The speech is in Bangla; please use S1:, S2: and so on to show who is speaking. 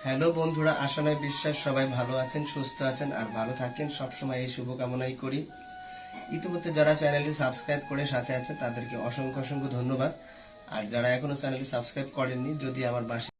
S1: হ্যালো বন্ধুরা, আশা নয় বিশ্বাস সবাই ভালো আছেন, সুস্থ আছেন আর ভালো থাকেন, সবসময় এই শুভকামনাই করি। ইতিমধ্যে যারা চ্যানেলটি সাবস্ক্রাইব করে সাথে আছেন তাদেরকে অসংখ্য অসংখ্য ধন্যবাদ। আর যারা এখনো চ্যানেলটি সাবস্ক্রাইব করেননি, যদি আমার বাসায়